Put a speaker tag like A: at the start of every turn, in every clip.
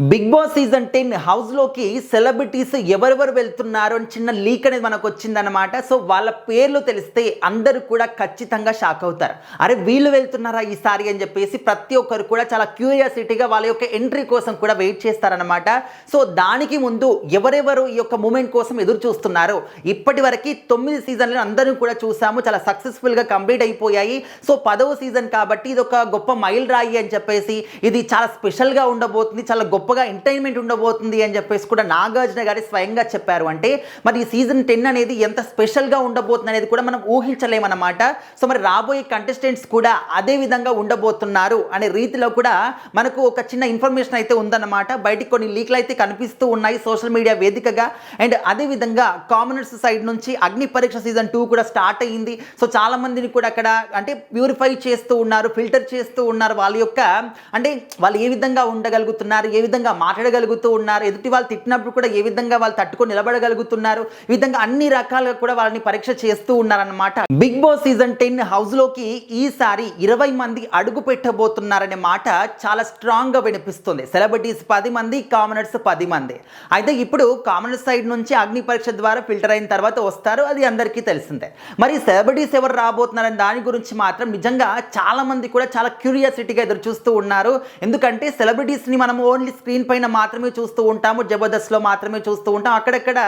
A: Big boss season 10 హౌస్లోకి celebrities ఎవరెవరు వెళ్తున్నారు అని చిన్న లీక్ అనేది మనకు వచ్చిందనమాట. సో వాళ్ళ పేర్లు తెలిస్తే అందరూ కూడా ఖచ్చితంగా షాక్ అవుతారు. అరే వీళ్ళు వెళ్తున్నారా ఈసారి అని చెప్పేసి ప్రతి ఒక్కరు కూడా చాలా క్యూరియాసిటీగా వాళ్ళ యొక్క ఎంట్రీ కోసం కూడా వెయిట్ చేస్తారనమాట. సో దానికి ముందు ఎవరెవరు ఈ యొక్క మూమెంట్ కోసం ఎదురు చూస్తున్నారు. ఇప్పటి వరకు 9 సీజన్లు అందరూ కూడా చూసాము, చాలా సక్సెస్ఫుల్గా కంప్లీట్ అయిపోయాయి. సో 10వ సీజన్ కాబట్టి ఇది ఒక గొప్ప మైల్ రాయి అని చెప్పేసి, ఇది చాలా స్పెషల్గా ఉండబోతుంది, చాలా గొప్పగా ఎంటర్టైన్మెంట్ ఉండబోతుంది అని చెప్పేసి కూడా నాగార్జున గారి స్వయంగా చెప్పారు. అంటే మరి ఈ సీజన్ 10 అనేది ఎంత స్పెషల్గా ఉండబోతుంది అనేది కూడా మనం ఊహించలేమన్నమాట. సో మరి రాబోయే కంటెస్టెంట్స్ కూడా అదే విధంగా ఉండబోతున్నారు అనే రీతిలో కూడా మనకు ఒక చిన్న ఇన్ఫర్మేషన్ అయితే ఉందన్నమాట. బయటికి కొన్ని లీక్లు అయితే కనిపిస్తూ ఉన్నాయి సోషల్ మీడియా వేదికగా. అండ్ అదేవిధంగా కామనర్స్ సైడ్ నుంచి అగ్ని పరీక్ష సీజన్ 2 కూడా స్టార్ట్ అయ్యింది. సో చాలా మందిని కూడా అక్కడ అంటే ప్యూరిఫై చేస్తూ ఉన్నారు, ఫిల్టర్ చేస్తూ ఉన్నారు. వాళ్ళ యొక్క అంటే వాళ్ళు ఏ విధంగా ఉండగలుగుతున్నారు, ఏ విధంగా మాట్లాడగలుగుతూ ఉన్నారు, ఎదుటి వాళ్ళు తిట్టినప్పుడు కూడా ఏ విధంగా వాళ్ళు తట్టుకొని నిలబడగలుగుతున్నారు, ఈ విధంగా అన్ని రకాలుగా కూడా వాళ్ళని పరీక్ష చేస్తూ ఉన్నారన్నమాట. బిగ్ బాస్ సీజన్ 10 హౌస్లోకి ఈసారి 20 మంది అడుగు పెట్టబోతున్నారనే మాట చాలా స్ట్రాంగ్గా వినిపిస్తుంది. సెలబ్రిటీస్ 10 మంది, కామనర్స్ 10 మంది. అయితే ఇప్పుడు కామనర్స్ సైడ్ నుంచి అగ్ని పరీక్ష ద్వారా ఫిల్టర్ అయిన తర్వాత వస్తారు, అది అందరికీ తెలిసిందే. మరి సెలబ్రిటీస్ ఎవరు రాబోతున్నారని దాని గురించి మాత్రం నిజంగా చాలా మంది కూడా చాలా క్యూరియాసిటీగా ఎదురు చూస్తూ ఉన్నారు. ఎందుకంటే సెలబ్రిటీస్ని మనం ఓన్లీ స్క్రీన్ పైన మాత్రమే చూస్తూ ఉంటాము, జబర్దస్త్లో మాత్రమే చూస్తూ ఉంటాం, అక్కడక్కడ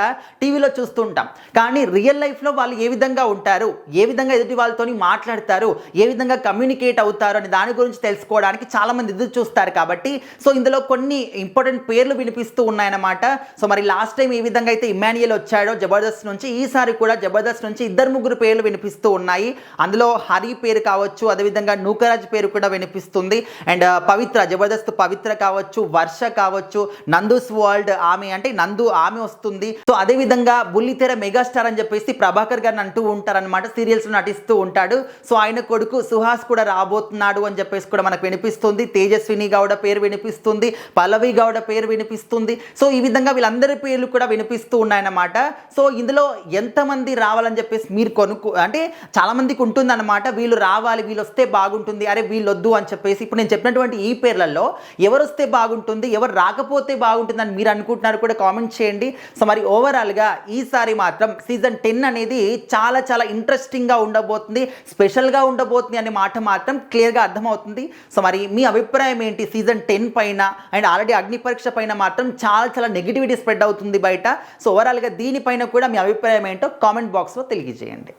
A: టీవీలో చూస్తూ ఉంటాం. కానీ రియల్ లైఫ్లో వాళ్ళు ఏ విధంగా ఉంటారు, ఏ విధంగా ఎదుటి వాళ్ళతో మాట్లాడతారు, ఏ విధంగా కమ్యూనికేట్ అవుతారు అని దాని గురించి తెలుసుకోవడానికి చాలామంది ఎదురు చూస్తారు. కాబట్టి సో ఇందులో కొన్ని ఇంపార్టెంట్ పేర్లు వినిపిస్తూ ఉన్నాయన్నమాట. సో మరి లాస్ట్ టైం ఏ విధంగా అయితే ఇమాన్యుయల్ వచ్చాడో జబర్దస్త్ నుంచి, ఈసారి కూడా జబర్దస్త్ నుంచి 2-3 పేర్లు వినిపిస్తూ ఉన్నాయి. అందులో హరి పేరు కావచ్చు, అదేవిధంగా నూకరాజ్ పేరు కూడా వినిపిస్తుంది. అండ్ పవిత్ర, జబర్దస్త్ పవిత్ర కావచ్చు, వర్ష కావచ్చు, నందూస్ వరల్డ్ ఆమె అంటే నందు ఆమె వస్తుంది. సో అదే విధంగా బుల్లితెర మెగాస్టార్ అని చెప్పేసి ప్రభాకర్ గారిని అంటూ ఉంటారనమాట, సీరియల్స్ నటిస్తూ ఉంటాడు. సో ఆయన కొడుకు సుహాస్ కూడా రాబోతున్నాడు అని చెప్పేసి కూడా మనకు వినిపిస్తుంది. తేజస్విని గౌడ పేరు వినిపిస్తుంది, పల్లవి గౌడ పేరు వినిపిస్తుంది. సో ఈ విధంగా వీళ్ళందరి పేర్లు కూడా వినిపిస్తూ ఉన్నాయన్నమాట. సో ఇందులో ఎంతమంది రావాలని చెప్పేసి మీరు అంటే చాలా మందికి ఉంటుందన్నమాట, వీళ్ళు రావాలి, వీళ్ళు వస్తే బాగుంటుంది, అరే వీళ్ళు వద్దు అని చెప్పేసి. ఇప్పుడు నేను చెప్పినటువంటి ఈ పేర్లలో ఎవరు వస్తే బాగుంటుంది, ఎవరు రాకపోతే బాగుంటుందని మీరు అనుకుంటున్నారు కూడా కామెంట్ చేయండి. సో మరి ఓవరాల్గా ఈసారి మాత్రం సీజన్ 10 అనేది చాలా చాలా ఇంట్రెస్టింగ్గా ఉండబోతుంది, స్పెషల్గా ఉండబోతుంది అనే మాట మాత్రం క్లియర్గా అర్థమవుతుంది. సో మరి మీ అభిప్రాయం ఏంటి సీజన్ 10 పైన? అండ్ ఆల్రెడీ అగ్ని పరీక్ష పైన మాత్రం చాలా చాలా నెగిటివిటీ స్ప్రెడ్ అవుతుంది బయట. సో ఓవరాల్గా దీనిపైన కూడా మీ అభిప్రాయం ఏంటో కామెంట్ బాక్స్లో తెలియజేయండి.